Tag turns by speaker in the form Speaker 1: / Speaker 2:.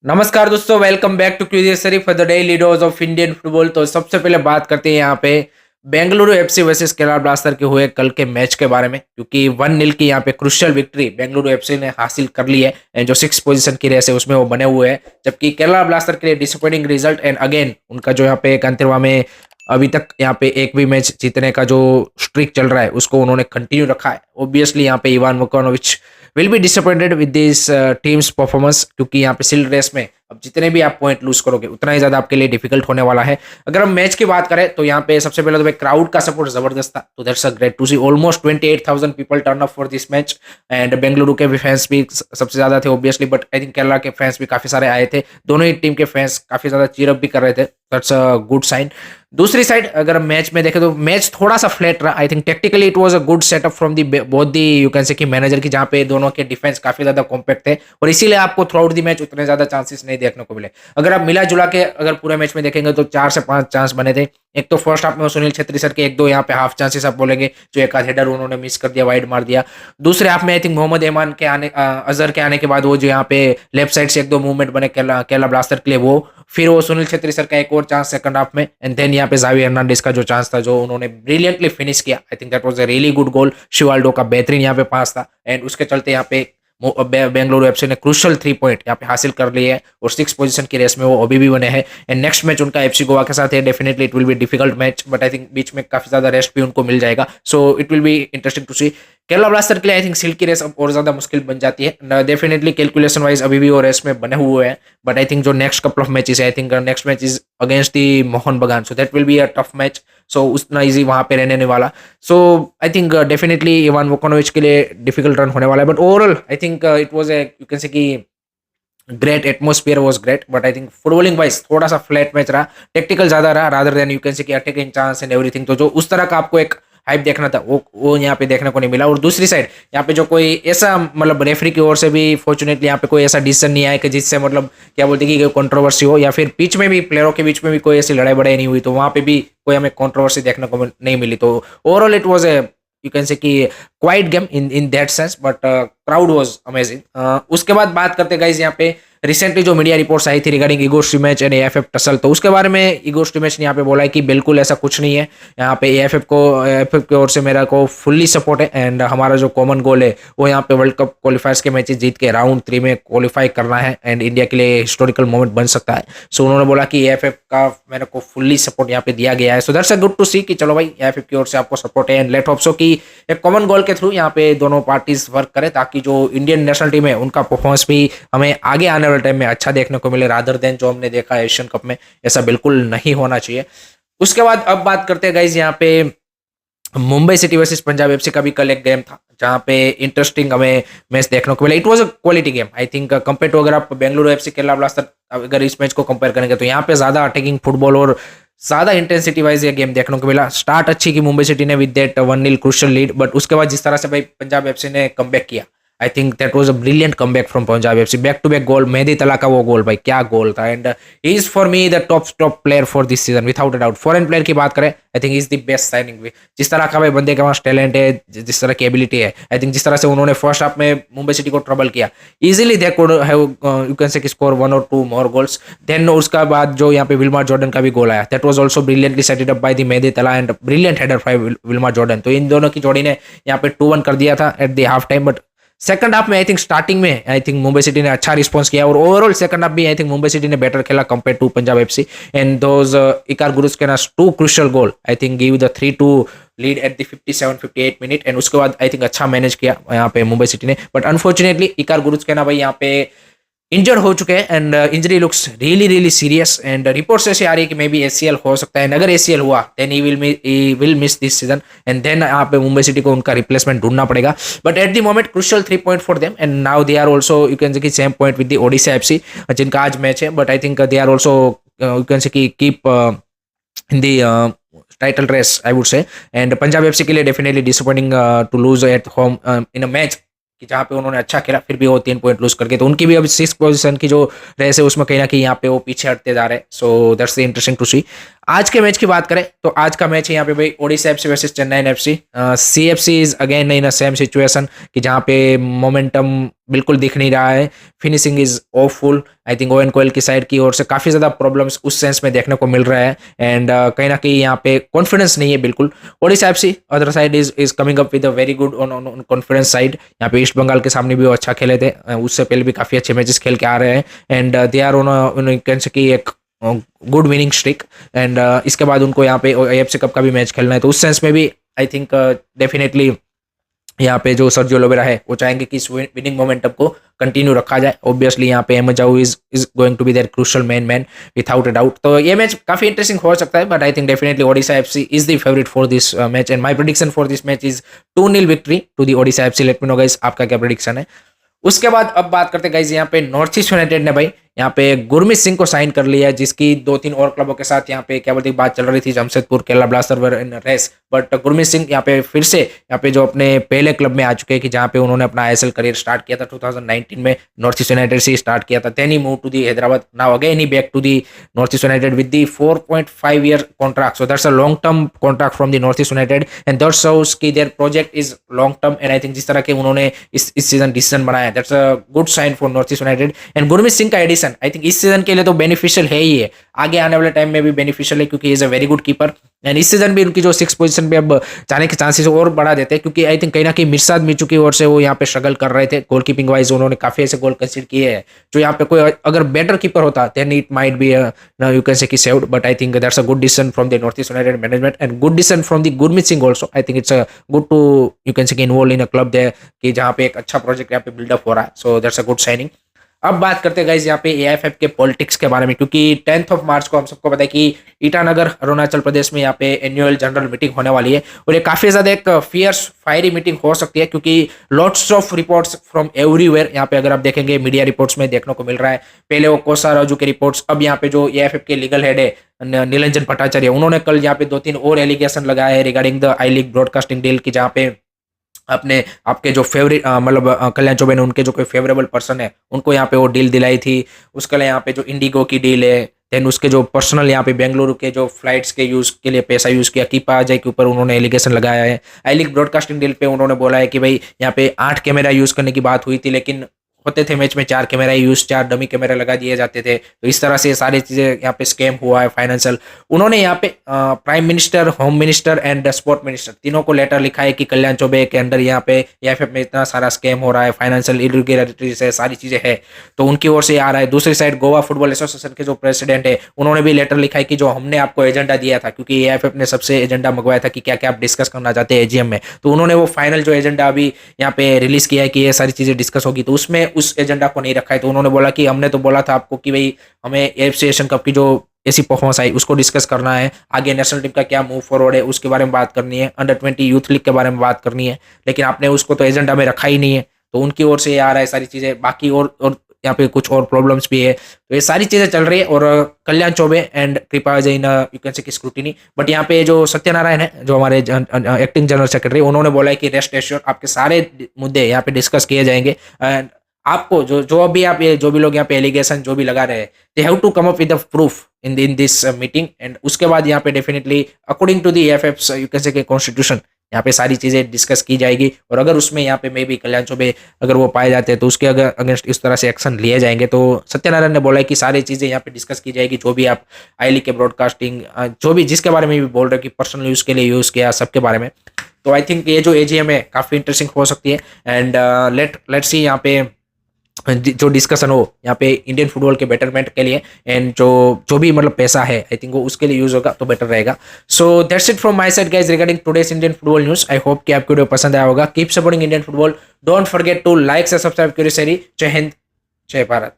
Speaker 1: नमस्कार दोस्तों, welcome back to क्यूरियसरी for the daily dose of Indian football. तो सबसे पहले बात करते हैं यहाँ पे Bengaluru FC versus Kerala blaster के हुए कल के मैच के बारे में, क्योंकि 1-0 की यहाँ पे क्रुशियल विक्ट्री बेंगलुरु एफसी ने हासिल कर ली है एंड जो 6 पोजीशन की रेस है उसमें वो बने हुए हैं, जबकि केरला ब्लास्टर के लिए डिसअपॉइंटिंग रिजल्ट एंड अगेन उनका जो यहाँ पे कंतिरवा में अभी तक यहाँ पे एक भी मैच जीतने का जो स्ट्रिक चल रहा है उसको उन्होंने कंटिन्यू रखा है। ऑब्वियसली यहाँ पे Ivan Vukomanovic will be disappointed with this team's performance, क्योंकि यहाँ पे सील्ड रेस में अब जितने भी आप पॉइंट लूज करोगे उतना ही ज्यादा आपके लिए डिफिकल्ट होने वाला है। अगर हम मैच की बात करें तो यहाँ पे सबसे पहले तो भाई क्राउड का सपोर्ट जबरदस्त था, तो that's a great to see. Almost 28,000 people turn up for this match and Bengaluru के भी फैंस भी सबसे ज्यादा थे obviously, but I think Kerala के फैंस भी काफी सारे आए थे। दोनों ही टीम के फैंस काफी ज्यादा चीयर अप भी कर रहे थे, दैट्स अ गुड साइन। दूसरी साइड अगर हम मैच में देखें तो मैच थोड़ा सा फ्लैट रहा। I think tactically it was a good setup from the both the you can say कि मैनेजर की, जहां पे दोनों के डिफेंस काफी ज्यादा कॉम्पैक्ट थे और इसीलिए आपको थ्रू आउट दी मैच उतने ज्यादा चांसेस नहीं देखने को मिले। अगर आप मिला जुला के अगर पूरे मैच में देखेंगे तो 4 से 5 चांस बने थे। एक तो फर्स्ट हाफ में सुनील छेत्री सर के एक दो यहाँ पे हाफ चांसेस आप बोलेंगे, जो एक आध हेडर उन्होंने मिस कर दिया, वाइड मार दिया। दूसरे हाफ में आई थिंक मोहम्मद एमान के आने अजहर के आने के बाद वो जो यहाँ पे लेफ्ट साइड से एक दो मूवमेंट बने केरला ब्लास्टर के लिए, वो फिर वो सुनील छेत्री सर का एक और चांस सेकंड हाफ में एंड देन यहाँ पे जावी हर्नांडिस का जो चांस था जो उन्होंने ब्रिलियंटली फिनिश किया। I think that was a really good goal. शिवाल्डो का बेहतरीन यहाँ पे पास था एंड उसके चलते यहाँ पे बेंगलुरु एफसी ने क्रूशल 3 पॉइंट यहाँ पे हासिल कर लिए हैं और 6 पोजीशन की रेस में वो अभी भी बने हैं। एंड नेक्स्ट मैच उनका एफसी गोवा के साथ है। Definitely it will be difficult match, but I think बीच में काफी ज्यादा रेस्ट भी उनको मिल जाएगा, so it will be interesting to see. Kerala blaster के लिए आई थिंक सील्ड की रेस अब और ज्यादा मुश्किल बन जाती है। डेफिनेटली कैलकुलेशन वाइज अभी भी वो रेस में बने हुए हैं, बट आई थिंक जो नेक्स्ट कपल ऑफ मैचेस है, I think next match is against the Mohun Bagan, so that will be a tough match. So उतना इजी वहां पे रहने वाला, so I think definitely Ivan Vukomanovic के लिए डिफिकल्ट रन होने वाला है, but overall I think it was a you can say कि great atmosphere was great, but I think footballing wise थोड़ा सा फ्लैट मैच रहा, टेक्टिकल ज्यादा रहा rather than you can say कि अटैकिंग चांस एंड एवरीथिंग। तो जो उस तरह का आपको एक हाइप देखना था वो यहाँ पे देखने को नहीं मिला। और दूसरी साइड यहाँ पे जो कोई ऐसा मतलब रेफरी की ओर से भी फॉर्चुनेटली यहाँ पे कोई ऐसा डिसीजन नहीं आया कि जिससे मतलब क्या बोलते हैं कि कंट्रोवर्सी हो, या फिर पिच में भी प्लेयरों के बीच में भी कोई ऐसी लड़ाई बड़ाई नहीं हुई, तो वहां पे भी कोई हमें कंट्रोवर्सी देखने को नहीं मिली। तो overall it was a you can say कि quite game in that sense, but crowd was amazing. उसके बाद बात करते गाइस यहाँ पे रिसेंटली जो मीडिया रिपोर्ट्स आई थी regarding Igor Stimac and AIFF tussle, तो उसके बारे में इगोर स्टीमेच ने यहाँ पे बोला है कि बिल्कुल ऐसा कुछ नहीं है। यहाँ पे एएफएफ की ओर से मेरा को फुल्ली सपोर्ट है एंड हमारा जो कॉमन गोल है वो यहाँ पे वर्ल्ड कप क्वालिफायर्स के मैचेस जीत के राउंड 3 में क्वालिफाई करना है एंड इंडिया के लिए हिस्टोरिकल मोमेंट बन सकता है। सो उन्होंने बोला कि एएफएफ का मेरे को फुल्ली सपोर्ट यहाँ पे दिया गया है, so that's a good to see कि चलो भाई एएफएफ की ओर से आपको सपोर्ट है एंड लेट होप सो कि एक कॉमन गोल के थ्रू यहाँ पे दोनों पार्टीज वर्क करें, ताकि जो इंडियन नेशनल टीम है उनका परफॉर्मेंस भी हमें आगे आने वाले टाइम में अच्छा देखने को मिले रादर देन जो हमने देखा एशियन कप में, ऐसा बिल्कुल नहीं होना चाहिए। उसके बाद अब बात करते हैं गाइज यहाँ पे Mumbai city versus Punjab FC का भी कल एक गेम था जहां पे इंटरेस्टिंग हमें मैच देखने को मिला। It was a quality game I think compare to, अगर आप बेंगलुरु एफसी केरला ब्लास्टर अगर इस मैच को कंपेयर करेंगे तो यहाँ पे ज्यादा अटैकिंग फुटबॉल और ज्यादा इंटेंसिटी वाइज ये गेम देखने को मिला। स्टार्ट अच्छी की मुंबई सिटी ने with that 1-0 crucial lead, but उसके बाद जिस तरह से भाई पंजाब एफसी ने कमबैक किया, I think that was a brilliant comeback from Punjab FC. Back to back goal, Mehdi Talal का वो गोल भाई क्या गोल था and he is for me the top player for this season without a doubt. Foreign player की बात करें I think is the best signing भी, जिस तरह का भाई बंदे के पास टैलेंट है, जिस तरह की एबिलिटी है, आई थिंक जिस तरह से उन्होंने फर्स्ट हाफ में मुंबई सिटी को ट्रबल किया, easily they could have you can say score 1 or 2 more goals. Then उसका बाद जो यहाँ पे विल्मा जॉर्डन का भी गोल आया, that was also brilliantly setted up by the Mehdi Talal and brilliant header by Wilmar Jordan. तो इन दोनों की जोड़ी ने यहाँ पे 2-1 कर दिया था at the half time, but second half में आई थिंक स्टार्टिंग में आई थिंक मुंबई सिटी ने अच्छा रिस्पांस किया और ओवरऑल सेकंड हाफ भी आई थिंक मुंबई सिटी ने बेटर खेला compare to Punjab FC and those Iker Guarrotxena 2 crucial goal I think give the 3-2 lead at the 57-58 minute and उसके बाद आई थिंक अच्छा मैनेज किया यहाँ पे मुंबई सिटी ने, बट अनफॉर्चुनेटली इकार गुरुस्केना भाई यहाँ पे इंजर्ड हो चुके हैं and injury looks really serious and reports ऐसे आ रही है कि मे बी एसीएल हो सकता है, अगर एसीएल हुआ then he will miss this season and then यहाँ पे मुंबई सिटी को उनका रिप्लेसमेंट ढूंढना पड़ेगा। But at the moment crucial 3 point for them and now they are also you can say कि same point with the Odisha FC जिनका आज match है, but I think they are also you can say कि keep in the title race I would say. And Punjab FC के लिए definitely disappointing to lose at home in a match कि जहाँ पे उन्होंने अच्छा खेला फिर भी वो 3 पॉइंट लूज करके, तो उनकी भी अभी 6 पोजीशन की जो रेस है उसमें कहीं ना कहीं यहाँ पे वो पीछे हटते जा रहे हैं। सो दैट्स इंटरेस्टिंग टू सी। आज के मैच की बात करें तो आज का मैच है यहाँ पे भाई Odisha FC versus Chennai FC. CFC is again in a same situation कि जहाँ पे मोमेंटम बिल्कुल दिख नहीं रहा है, finishing is awful. I think Owen Coyle की साइड की ओर से काफ़ी ज़्यादा प्रॉब्लम्स उस सेंस में देखने को मिल रहा है एंड कहीं ना कहीं यहाँ पे कॉन्फिडेंस नहीं है बिल्कुल। Odisha FC other side is coming up with a very good on confidence side. यहाँ पे ईस्ट बंगाल के सामने भी वो अच्छा खेले थे, उससे पहले भी काफ़ी अच्छे मैचेस खेल के आ रहे हैं and they are on can say कि एक गुड विनिंग स्ट्रिक एंड इसके बाद उनको यहाँ पे एएफसी कप का भी मैच खेलना है, तो उस सेंस में भी आई थिंक डेफिनेटली यहाँ पे जो सर्जियो लोबेरा है वो चाहेंगे कि इस विनिंग मोमेंटम को कंटिन्यू रखा जाए। ऑब्वियसली यहाँ पे Jahouh is going to be there crucial man without a doubt. तो ये मैच काफी इंटरेस्टिंग हो सकता है, but I think definitely Odisha FC is the favourite for this match and my prediction for this match is 2-0 victory to the Odisha FC. Let me know guys आपका क्या prediction है। उसके बाद अब बात करते हैं गाइस यहाँ पे नॉर्थ ईस्ट यूनाइटेड ने भाई यहाँ पे गुरमीत सिंह को साइन कर लिया है, जिसकी 2-3 और क्लबों के साथ यहाँ पे क्या बोलते बात चल रही थी, Jamshedpur, Kerala blaster were in race, but Gurmeet Singh यहाँ पे फिर से यहाँ पे जो अपने पहले क्लब में आ चुके हैं कि जहाँ पे उन्होंने अपना आईएसएल करियर स्टार्ट किया था 2019 में, नॉर्थ ईस्ट यूनाइटेड से स्टार्ट किया था, then he move to the Hyderabad, now again he back to the North East United with the 4.5 year contract. So that's a long term contract from the North East United and that shows कि their project is long term and I think जिस तरह के उन्होंने इस सीजन decision बनाया that's a good sign for North East United and Gurmeet Singh का addition I think इस सीजन के लिए तो बेनिफिशियल है ही है, आगे आने वाले टाइम में भी बेनिफिशियल है क्योंकि is a very good keeper and इस सीजन भी उनकी जो 6 पोजीशन पे अब जाने के चांसेस और बढ़ा देते हैं क्योंकि आई थिंक कहीं ना कहीं मिर्साद मिचू की ओर से वो यहाँ पे स्ट्रगल कर रहे थे गोलकीपिंग वाइज। उन्होंने काफी ऐसे गोल कंसीडर किए हैं जो यहाँ पे कोई अगर बेटर कीपर होता then it might be you can say कि saved, but I think that's a good decision from the North East United management and good decision from the Gurmeet Singh also. I think it's good to you can say कि involve in a club there कि जहाँ पे एक अच्छा project यहाँ पे buildup हो रहा है, so that's a good signing. अब बात करते हैं गाइस यहाँ पे एआईएफएफ के पॉलिटिक्स के बारे में, क्योंकि 10 मार्च को हम सबको पता है कि ईटानगर अरुणाचल प्रदेश में यहाँ पे एनुअल जनरल मीटिंग होने वाली है और ये काफी ज्यादा एक फियर्स फायरी मीटिंग हो सकती है क्योंकि lots of reports from everywhere यहाँ पे अगर आप देखेंगे मीडिया रिपोर्ट्स में देखने को मिल रहा है। पहले वो कोसा राजू के रिपोर्ट्स, अब यहाँ पे जो एआईएफएफ के लीगल हेड है नीलंजन भट्टाचार्य, उन्होंने कल यहाँ पे 2-3 और एलिगेशन लगाए हैं regarding the I league broadcasting deal की, जहाँ पे अपने आपके जो फेवरेट मतलब कल्याण चौबे ने उनके जो कोई फेवरेबल पर्सन है उनको यहाँ पे वो डील दिलाई थी। उसके लिए यहाँ पे जो इंडिगो की डील है, देन उसके जो पर्सनल यहाँ पे बेंगलुरु के जो फ्लाइट्स के यूज के लिए पैसा यूज किया, कीपा अजय के ऊपर उन्होंने एलिगेशन लगाया है। आई लीग ब्रॉडकास्टिंग डील पे उन्होंने बोला है कि भाई यहाँ पे 8 कैमरा यूज करने की बात हुई थी, लेकिन होते थे मैच में 4 कैमरा यूज, 4 डमी कैमरा लगा दिए जाते थे, तो इस तरह से सारी चीजें यहाँ पे स्कैम हुआ है फाइनेंशियल। उन्होंने यहाँ पे prime minister, home minister and sport minister तीनों को लेटर लिखा है कि कल्याण चौबे के अंडर यहाँ पे एआईएफएफ में इतना सारा स्कैम हो रहा है, फाइनेंशियल इरेगुलरिटीज है, सारी चीजें है, तो उनकी ओर से आ रहा है। दूसरी साइड गोवा फुटबॉल एसोसिएशन के जो प्रेसिडेंट है उन्होंने भी लेटर लिखा है कि जो हमने आपको एजेंडा दिया था, क्योंकि एआईएफएफ ने सबसे एजेंडा मंगवाया था कि क्या क्या आप डिस्कस करना चाहते हैं एजीएम में, तो उन्होंने वो फाइनल जो एजेंडा अभी यहाँ पे रिलीज किया है कि ये सारी चीजें डिस्कस होगी, तो उसमें उस एजेंडा को नहीं रखा है। तो उन्होंने बोला कि हमने तो बोला था आपको कि भाई हमें एफसी एशियन कप की जो ऐसी परफॉर्मेंस आई उसको डिस्कस करना है, आगे नेशनल टीम का क्या मूव फॉरवर्ड है उसके बारे में बात करनी है, अंडर 20 यूथ लीग के बारे में बात करनी है, लेकिन आपने उसको तो एजेंडा में रखा ही नहीं है। तो उनकी ओर से आ रहा है सारी चीजें, बाकी और यहाँ पे कुछ और प्रॉब्लम्स भी है, तो ये सारी चीजें चल रही है और कल्याण चौबे एंड कृपा अजय इन यू कैन से की स्क्रूटिनी। बट यहाँ पे जो सत्यनारायण है जो हमारे एक्टिंग जनरल सेक्रेटरी, उन्होंने बोला है कि रेस्ट एश्योर आपके सारे मुद्दे यहाँ पे डिस्कस किए जाएंगे एंड आपको जो भी आप ये जो भी लोग यहाँ पे एलिगेशन जो भी लगा रहे हैं, they have to come up with the proof in this meeting and उसके बाद यहाँ पे definitely according to the AFF you can say के कॉन्स्टिट्यूशन यहाँ पे सारी चीजें डिस्कस की जाएगी और अगर उसमें यहाँ पे मे भी कल्याण चौबे अगर वो पाए जाते हैं तो उसके अगर अगेंस्ट इस तरह से एक्शन लिए जाएंगे। तो सत्यनारायण ने बोला है कि सारी चीजें यहाँ पे डिस्कस की जाएगी, जो भी आप आई लीग के ब्रॉडकास्टिंग जो भी जिसके बारे में भी बोल रहे हो कि पर्सनल यूज के लिए यूज किया सबके बारे में। तो आई थिंक ये जो एजीएम है काफी इंटरेस्टिंग हो सकती है एंड लेट्स सी यहाँ पे जो डिस्कशन हो यहाँ पे इंडियन फुटबॉल के बेटरमेंट के लिए एंड जो भी मतलब पैसा है आई थिंक वो उसके लिए यूज होगा तो बेटर रहेगा। So that's it from my side guys regarding today's Indian football news. I hope कि आपको वीडियो पसंद आया होगा। Keep supporting Indian football, don't forget to like से सब्सक्राइब करिए। जय हिंद, जय भारत।